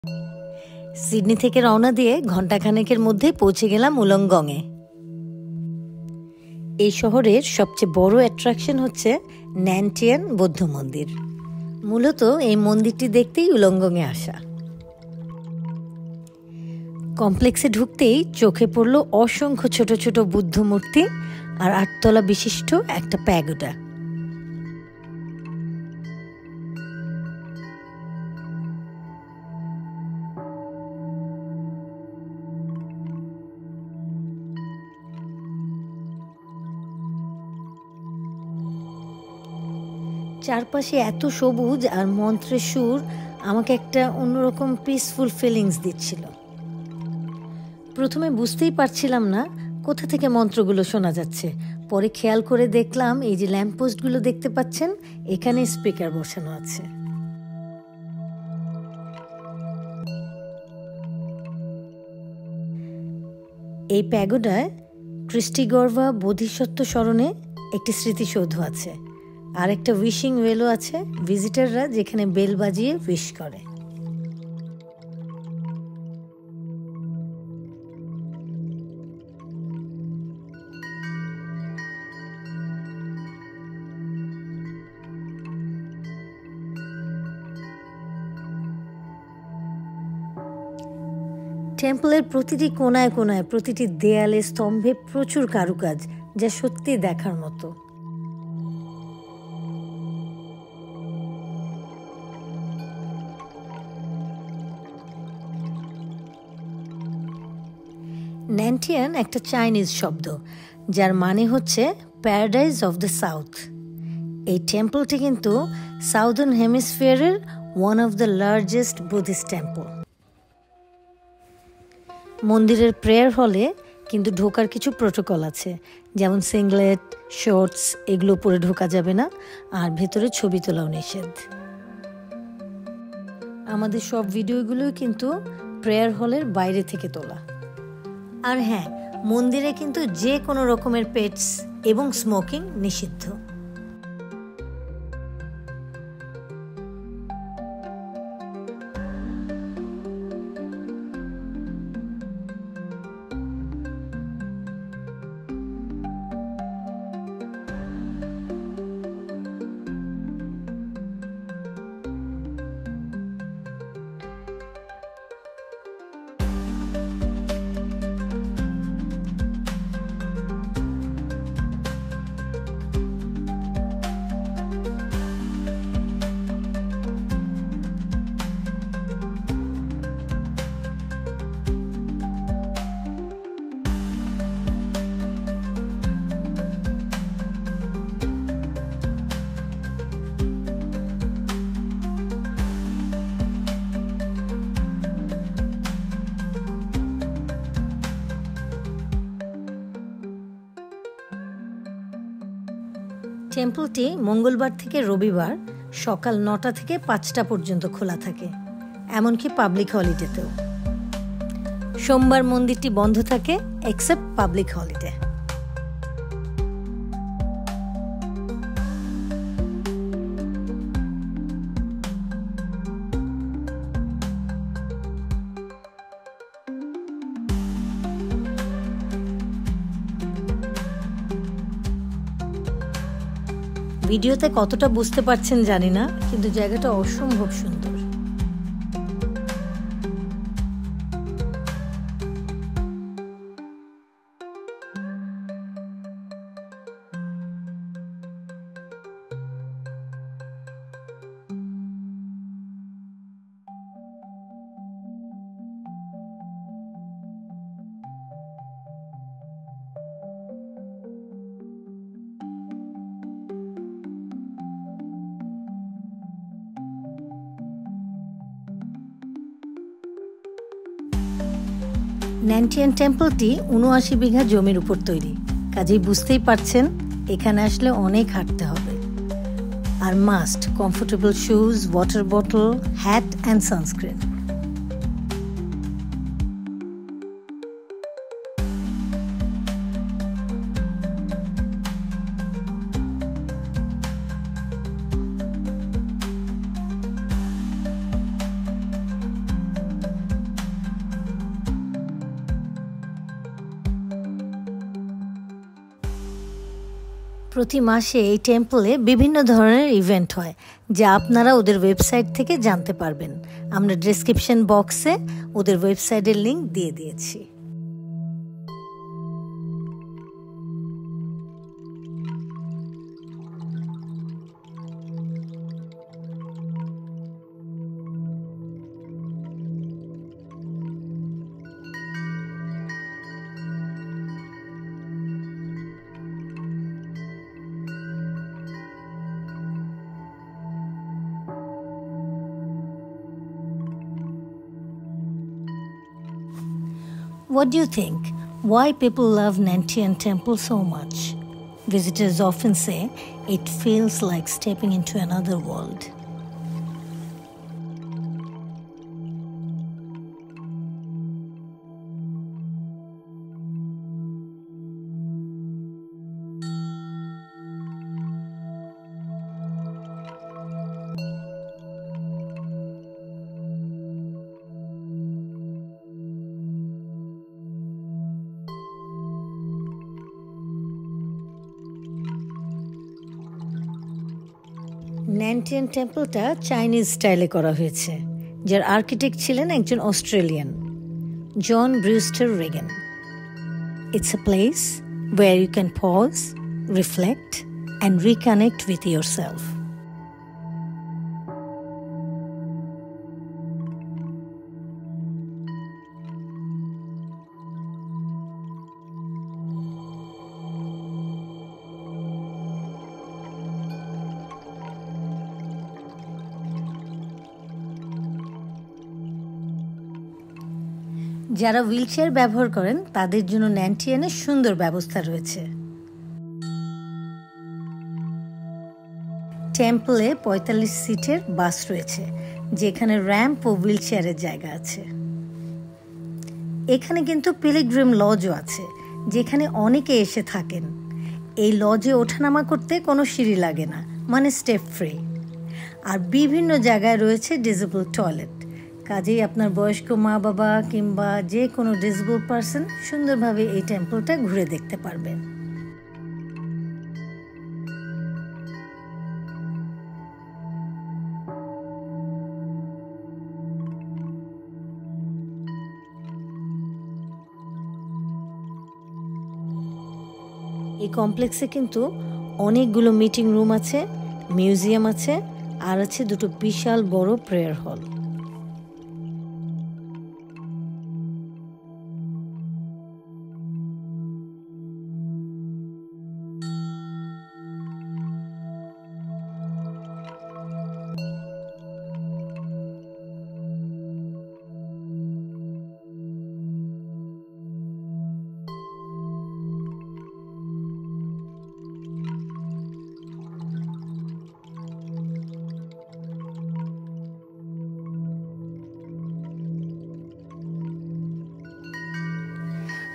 Sydney থেকে রওনা দিয়ে ঘণ্টাখানেকের মধ্যেই পৌঁছে গেলাম উলংগংয়ে। এই শহরের সবচেয়ে বড় অ্যাট্রাকশন হচ্ছে ন্যানটিয়ান বৌদ্ধ মন্দির। মূলত এই মন্দিরটি দেখতেই উলংগংয়ে আসা। কমপ্লেক্সে ঢুকতেই চোখে পড়ল অসংখ্য ছোট ছোট বুদ্ধ মূর্তি আর 8 তলা বিশিষ্ট একটা প্যাগোডা। চারপাশে এত সবুজ আর মন্ত্রের সুর আমাকে একটা অন্যরকম পিসফুল ফিলিংস দিচ্ছিল। প্রথমে বুঝতেই পারছিলাম না কোথা থেকে মন্ত্রগুলো শোনা যাচ্ছে, পরে খেয়াল করে দেখলাম এই যে ল্যাম্পপোস্টগুলো দেখতে পাচ্ছেন, এখানে স্পিকার বসানো আছে। এই প্যাগোডায় ক্রিস্টিগর্ভা বোধিসত্ত্ব স্মরণে একটি স্মৃতিসৌধ আছে, আর একটা উইশিং ওয়েলও আছে ভিজিটাররা যেখানে বেল বাজিয়ে উইশ করে। টেম্পলের প্রতিটি কোনায় কোনায়, প্রতিটি দেয়ালে, স্তম্ভে প্রচুর কারুকাজ, যা সত্যি দেখার মতো। ন্যানটিয়ান একটা চাইনিজ শব্দ, যার মানে হচ্ছে প্যারাডাইজ অফ দ্য সাউথ। এই টেম্পলটি কিন্তু সাউদার্ন হেমিসফিয়ারের one of the largest Buddhist temple. মন্দিরের প্রেয়ার হলে কিন্তু ঢোকার কিছু প্রোটোকল আছে, যেমন সিংলেট, শর্টস এগুলো পরে ঢোকা যাবে না, আর ভেতরে ছবি তোলাও নিষেধ। আমাদের সব ভিডিওগুলোই কিন্তু প্রেয়ার হলের বাইরে থেকে তোলা। আর হ্যাঁ, মন্দিরে কিন্তু যে কোনো রকমের পেটস এবং স্মোকিং নিষিদ্ধ। টেম্পলটি মঙ্গলবার থেকে রবিবার সকাল 9টা থেকে 5টা পর্যন্ত খোলা থাকে, এমনকি পাবলিক হলিডেতেও। সোমবার মন্দিরটি বন্ধ থাকে এক্সেপ্ট পাবলিক হলিডে। ভিডিওতে কতটা বুঝতে পারছেন জানি না, কিন্তু জায়গাটা অসম্ভব সুন্দর। ন্যানটিয়ান টেম্পলটি ৭৯ বিঘা জমির উপর তৈরি, কাজেই বুঝতেই পারছেন এখানে আসলে অনেক হাঁটতে হবে। আর must comfortable shoes, water bottle, hat and sunscreen. প্রতি মাসে এই টেম্পলে বিভিন্ন ধরনের ইভেন্ট হয়, যা আপনারা ওদের ওয়েবসাইট থেকে জানতে পারবেন। আমরা ডেসক্রিপশন বক্সে ওদের ওয়েবসাইটের লিংক দিয়ে দিয়েছি। What do you think? Why people love Nantian Temple so much? Visitors often say it feels like stepping into another world. Nan Tien টেম্পলটা চাইনিজ স্টাইলে করা হয়েছে, যার আর্কিটেক্ট ছিলেন একজন Australian, John Brewster Regan. It's a place where you can pause, reflect and reconnect with yourself. যারা wheelchair ব্যবহার করেন তাদের জন্য ন্যান্টিয়ানে সুন্দর ব্যবস্থা রয়েছে। টেম্পলে 45 সিটের বাস রয়েছে, যেখানে র্যাম্প ও হুইলচেয়ারের জায়গা আছে। এখানে কিন্তু পিলগ্রিম লজও আছে, যেখানে অনেকে এসে থাকেন। এই লজে ওঠানামা করতে কোনো সিঁড়ি লাগে না, মানে স্টেপ ফ্রি। আর বিভিন্ন জায়গায় রয়েছে ডিসেবল টয়লেট, কাজেই আপনার বয়স্ক মা বাবা কিংবা যে কোনো ডিসেবল পারসন সুন্দরভাবে এই টেম্পলটা ঘুরে দেখতে পারবেন। এই কমপ্লেক্সে কিন্তু অনেকগুলো মিটিং রুম আছে, মিউজিয়াম আছে, আর আছে দুটো বিশাল বড় প্রেয়ার হল।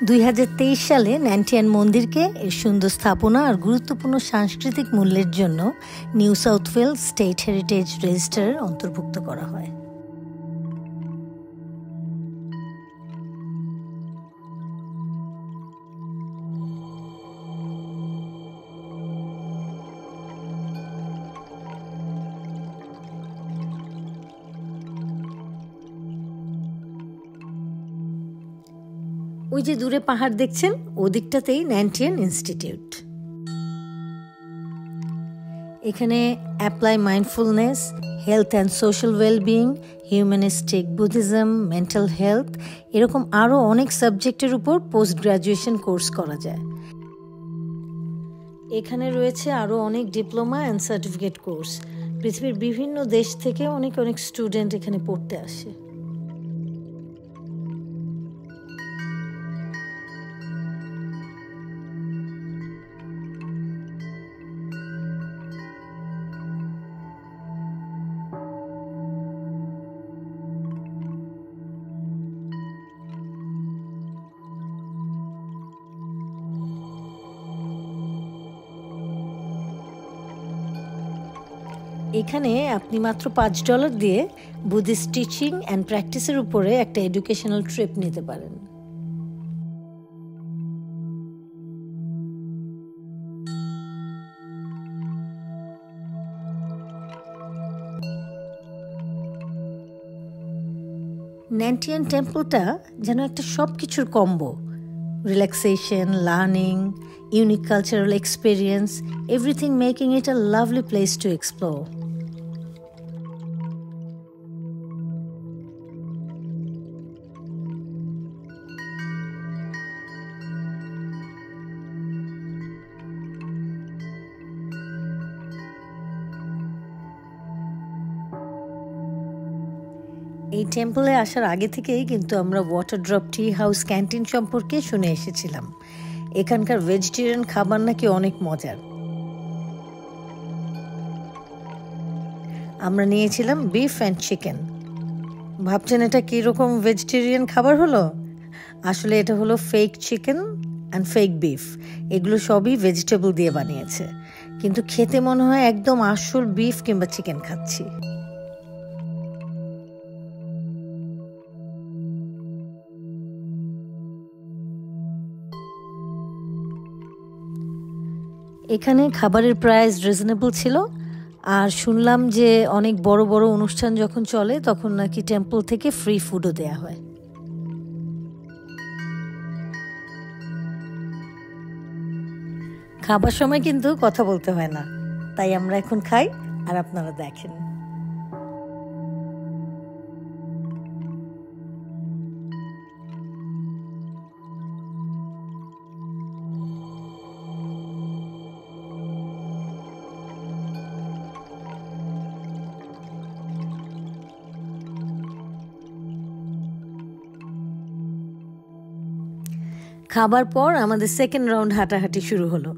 (2023) সালে ন্যান্টিয়ান মন্দিরকে এর সুন্দর স্থাপনা আর গুরুত্বপূর্ণ সাংস্কৃতিক মূল্যের জন্য New South Wales State Heritage রেজিস্টারে অন্তর্ভুক্ত করা হয়। ওই যে দূরে পাহাড় দেখছেন, ওদিকটাতেই ন্যান্টিয়ান ইনস্টিটিউট। এখানে apply mindfulness, health and social wellbeing, humanistic Buddhism, mental health, এরকম আরও অনেক সাবজেক্টের উপর পোস্ট গ্রাজুয়েশন কোর্স করা যায়। এখানে রয়েছে আরও অনেক ডিপ্লোমা অ্যান্ড সার্টিফিকেট কোর্স। পৃথিবীর বিভিন্ন দেশ থেকে অনেক স্টুডেন্ট এখানে পড়তে আসে। এখানে আপনি মাত্র $5 দিয়ে বুদ্ধিস্ট টিচিং অ্যান্ড প্র্যাকটিসের উপরে একটা এডুকেশনাল ট্রিপ নিতে পারেন। ন্যান্টিয়ান টেম্পলটা যেন একটা সব কিছুর combo, relaxation, learning, unique cultural experience, everything making it a lovely place to explore. এই টেম্পলে আসার আগে থেকেই কিন্তু আমরা water drop tea house canteen সম্পর্কে শুনে এসেছিলাম। এখানকার ভেজিটেরিয়ান খাবার নাকি অনেক মজার। আমরা নিয়েছিলাম বিফ অ্যান্ড চিকেন। ভাবছেন এটা কীরকম ভেজিটেরিয়ান খাবার হলো? আসলে এটা হলো fake chicken and fake beef. এগুলো সবই ভেজিটেবল দিয়ে বানিয়েছে, কিন্তু খেতে মনে হয় একদম আসল বিফ কিংবা চিকেন খাচ্ছি। এখানে খাবারের প্রাইস রিজনেবল ছিল, আর শুনলাম যে অনেক বড় বড় অনুষ্ঠান যখন চলে তখন নাকি টেম্পল থেকে ফ্রি ফুডও দেয়া হয়। খাবার সময় কিন্তু কথা বলতে হয় না, তাই আমরা এখন খাই আর আপনারা দেখেন। খাবার পর আমাদের সেকেন্ড রাউন্ড হাঁটাহাঁটি শুরু হলো।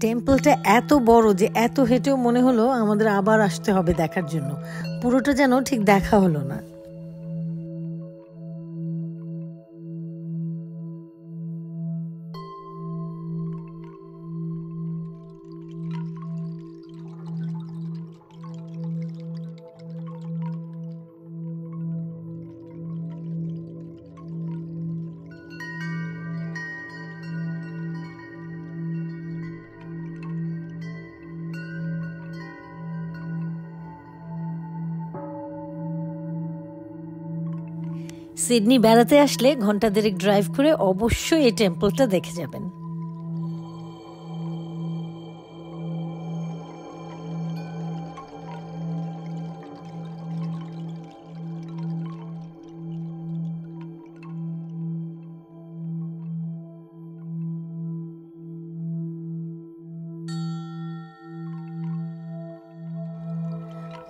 টেম্পলটা এত বড় যে এত হেঁটেও মনে হলো আমাদের আবার আসতে হবে দেখার জন্য। পুরোটা যেন ঠিক দেখা হলো না। সিডনি বেড়াতে আসলে ঘন্টা দেড়েক ড্রাইভ করে অবশ্যই এই টেম্পলটা দেখে যাবেন।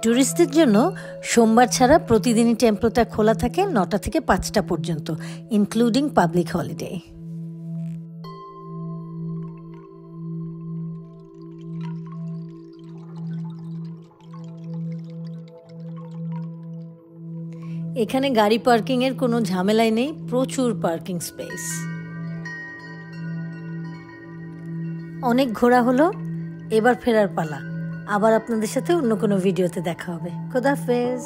ট্যুরিস্টদের জন্য সোমবার ছাড়া প্রতিদিনই টেম্পলটা খোলা থাকে 9টা থেকে 5টা পর্যন্ত, ইনক্লুডিং পাবলিক হলিডে। এখানে গাড়ি পার্কিংয়ের কোনো ঝামেলাই নেই, প্রচুর পার্কিং স্পেস। অনেক ঘোরা হলো, এবার ফেরার পালা। আবার আপনাদের সাথে অন্য কোনো ভিডিওতে দেখা হবে। খোদা হাফেজ।